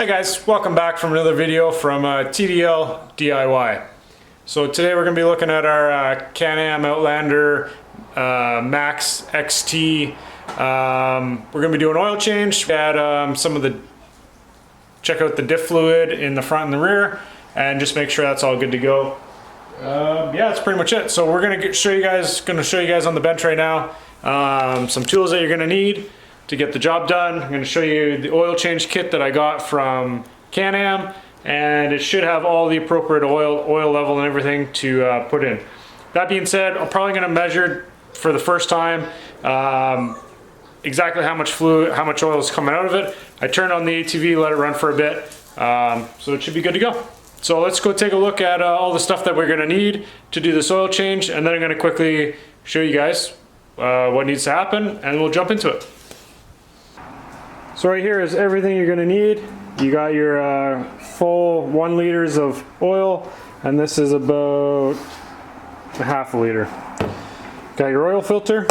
Hey guys, welcome back from another video from TDL DIY. So today we're going to be looking at our Canon Outlander Max XT. We're going to be doing oil change. We had check out the diff fluid in the front and the rear and just make sure that's all good to go. Yeah, that's pretty much it. So we're going to show you guys on the bench right now some tools that you're going to need to get the job done. I'm going to show you the oil change kit that I got from Can-Am, and it should have all the appropriate oil level and everything to put in. That being said, I'm probably going to measure for the first time exactly how much fluid, how much oil is coming out of it. I turned on the ATV, let it run for a bit, so it should be good to go. So let's go take a look at all the stuff that we're going to need to do this oil change, and then I'm going to quickly show you guys what needs to happen, and we'll jump into it. So right here is everything you're going to need. You got your full 1 liter of oil, and this is about a half a liter. Got your oil filter,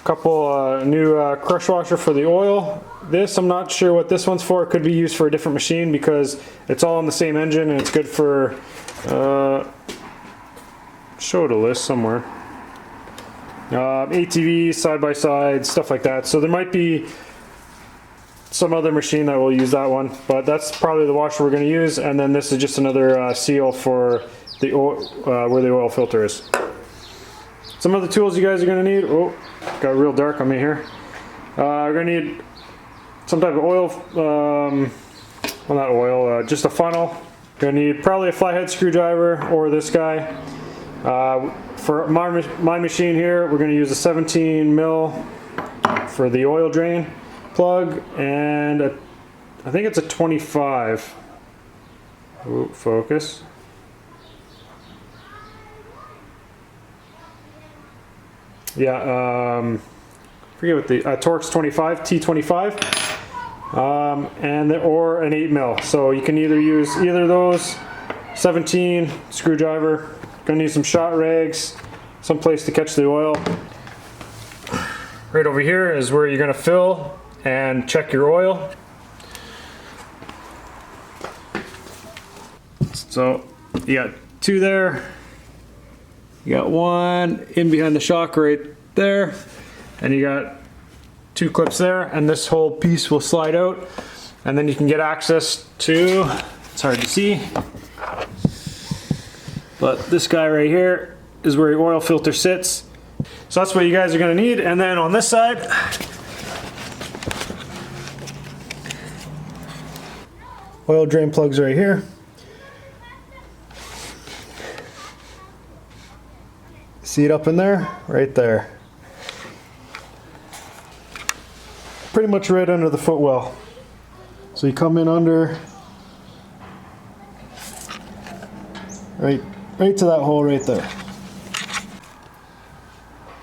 couple new crush washer for the oil. This, I'm not sure what this one's for. It could be used for a different machine because it's all on the same engine, and it's good for show it a list somewhere. ATV, side-by-side, stuff like that. So there might be some other machine that will use that one, but that's probably the washer we're going to use. And then this is just another seal for the oil, where the oil filter is. Some other tools you guys are going to need. Oh, got real dark on me here. We're going to need some type of oil, well, not oil, just a funnel. Going to need probably a flathead screwdriver or this guy. For my machine here, we're going to use a 17 mil for the oil drain plug, and I think it's a 25. Ooh, focus. Yeah, forget what the Torx 25, T25, or an 8 mil. So you can either use either of those. 17 screwdriver. Gonna need some shot rags, some place to catch the oil. Right over here is where you're gonna fill and check your oil. So you got 2 there. You got 1 in behind the shock right there, and you got 2 clips there, and this whole piece will slide out, and then you can get access to, it's hard to see, but this guy right here is where your oil filter sits. So that's what you guys are going to need. And then on this side, oil drain plugs right here. See it up in there? Right there. Pretty much right under the footwell. So you come in under, right to that hole right there.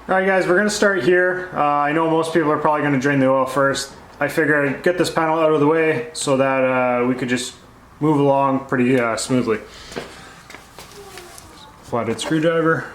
Alright guys, we're going to start here. I know most people are probably going to drain the oil first. I figured I'd get this panel out of the way so that we could just move along pretty smoothly. Flathead screwdriver.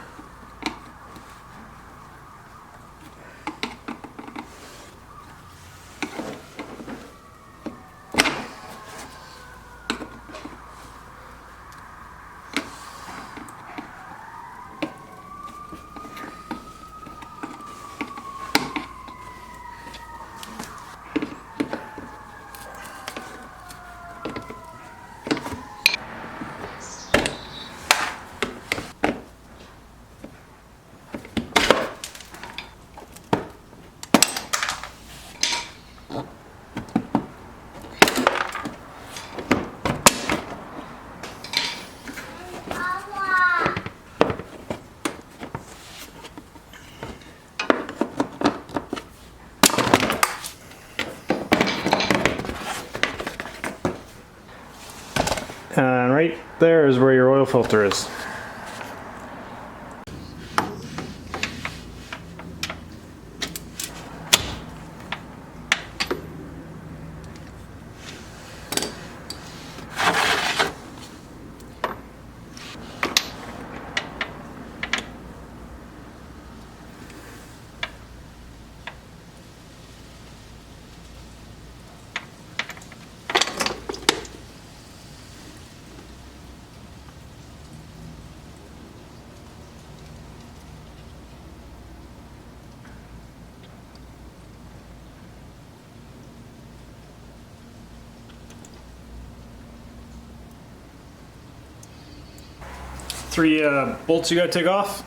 And right there is where your oil filter is. 3 bolts you gotta take off.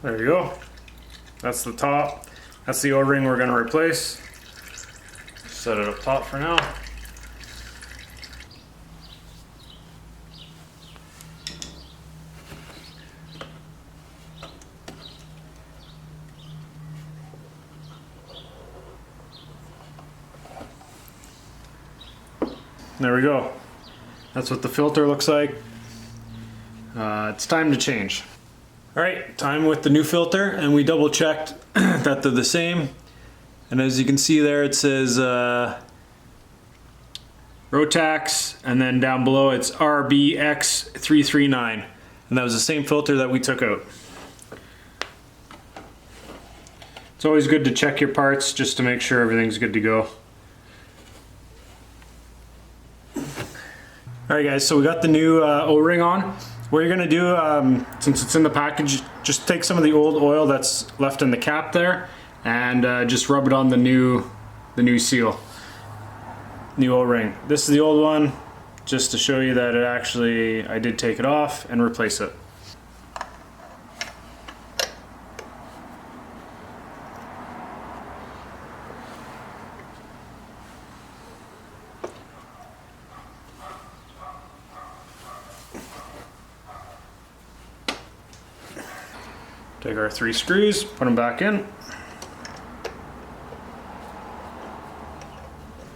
There you go. That's the top. That's the O-ring we're going to replace. Set it up top for now. There we go. That's what the filter looks like. It's time to change. All right, time with the new filter, and we double checked that they're the same. And as you can see there, it says Rotax, and then down below it's RBX339. And that was the same filter that we took out. It's always good to check your parts just to make sure everything's good to go. All right guys, so we got the new O-ring on. What you're gonna do, since it's in the package, just take some of the old oil that's left in the cap there and just rub it on the new seal, new O-ring. This is the old one, just to show you that I did take it off and replace it. Take our 3 screws, put them back in.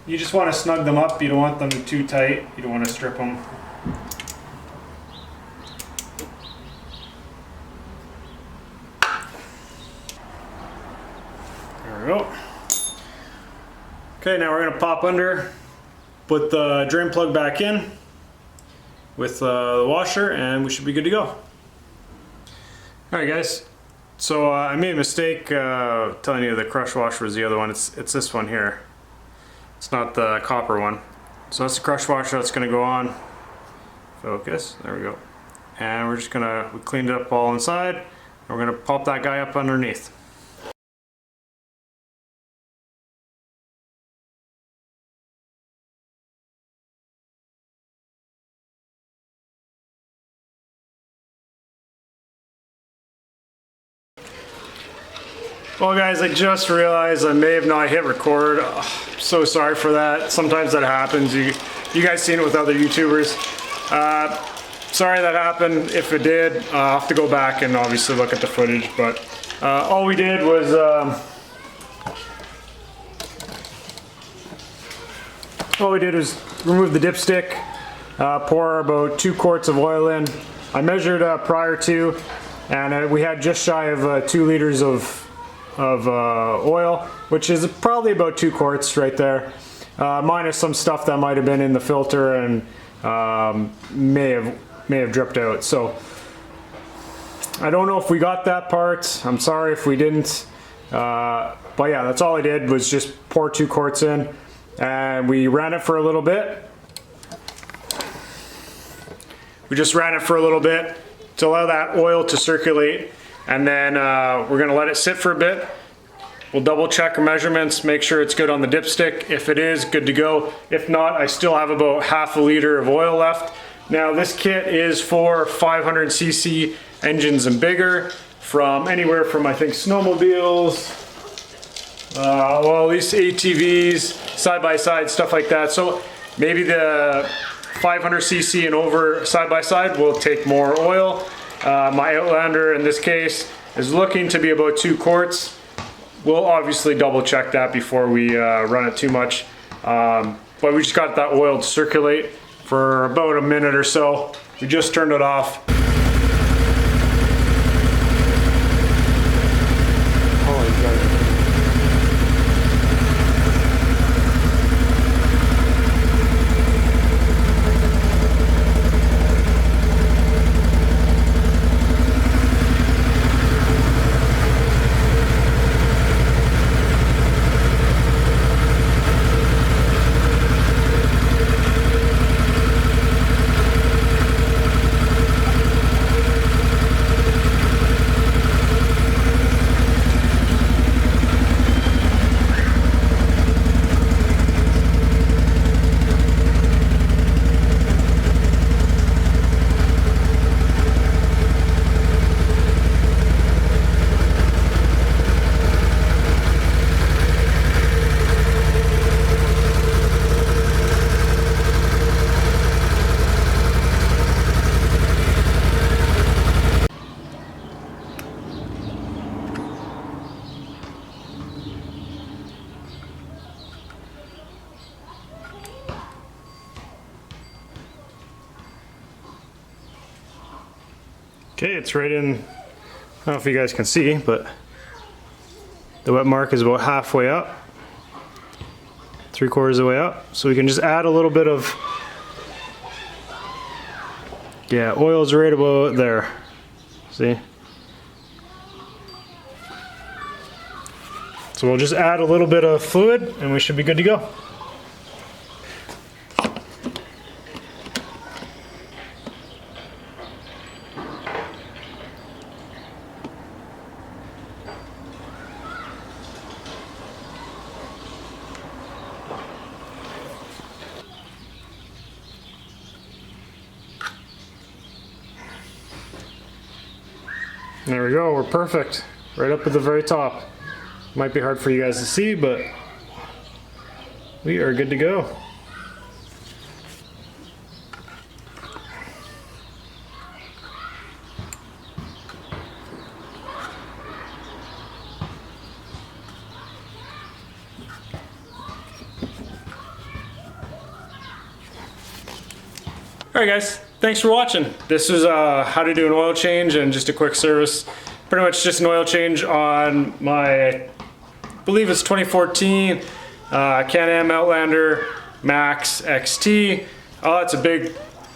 You just want to snug them up. You don't want them too tight. You don't want to strip them. There we go. Okay, now we're going to pop under, put the drain plug back in with the washer, and we should be good to go. Alright guys, so I made a mistake telling you the crush washer was the other one. It's this one here. It's not the copper one. So that's the crush washer that's going to go on. Focus, there we go. And we're just we cleaned it up all inside, and we're going to pop that guy up underneath. Well guys, I just realized I may have not hit record. I'm so sorry for that. Sometimes that happens. You guys seen it with other YouTubers. Sorry that happened. If it did, I'll have to go back and obviously look at the footage. But all we did was remove the dipstick, pour about 2 quarts of oil in. I measured prior to, and we had just shy of 2 liters of oil, which is probably about 2 quarts right there, minus some stuff that might have been in the filter and may have dripped out. So I don't know if we got that part. I'm sorry if we didn't, but yeah, that's all I did was just pour 2 quarts in, and we ran it for a little bit. We just ran it for a little bit to allow that oil to circulate, and then we're gonna let it sit for a bit. We'll double check our measurements, make sure it's good on the dipstick. If it is, good to go. If not, I still have about half a liter of oil left. Now this kit is for 500cc engines and bigger, from anywhere from, I think, snowmobiles, well, at least ATVs, side-by-side, stuff like that. So maybe the 500cc and over side-by-side will take more oil. My Outlander in this case is looking to be about 2 quarts. We'll obviously double check that before we run it too much. But we just got that oil to circulate for about a minute or so. We just turned it off. Okay, it's right in, I don't know if you guys can see, but the wet mark is about halfway up, 3/4 of the way up. So we can just add a little bit of, yeah, oil's right about there, see? So we'll just add a little bit of fluid and we should be good to go. There we go, we're perfect. Right up at the very top. Might be hard for you guys to see, but we are good to go. Alright guys, thanks for watching. This is how to do an oil change and just a quick service. Pretty much just an oil change on my, I believe it's 2014 Canon Outlander Max XT. Oh, it's a big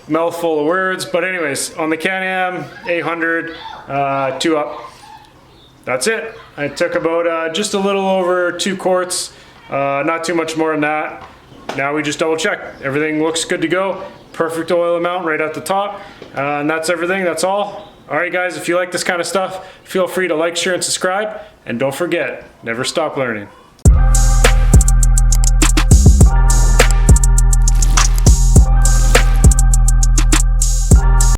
mouthful of words, but anyways, on the Canon 800 2 up. That's it. I took about just a little over 2 quarts, not too much more than that. Now we just double check. Everything looks good to go. Perfect oil amount right at the top. And that's everything, that's all. Alright guys, if you like this kind of stuff, feel free to like, share, and subscribe. And don't forget, never stop learning.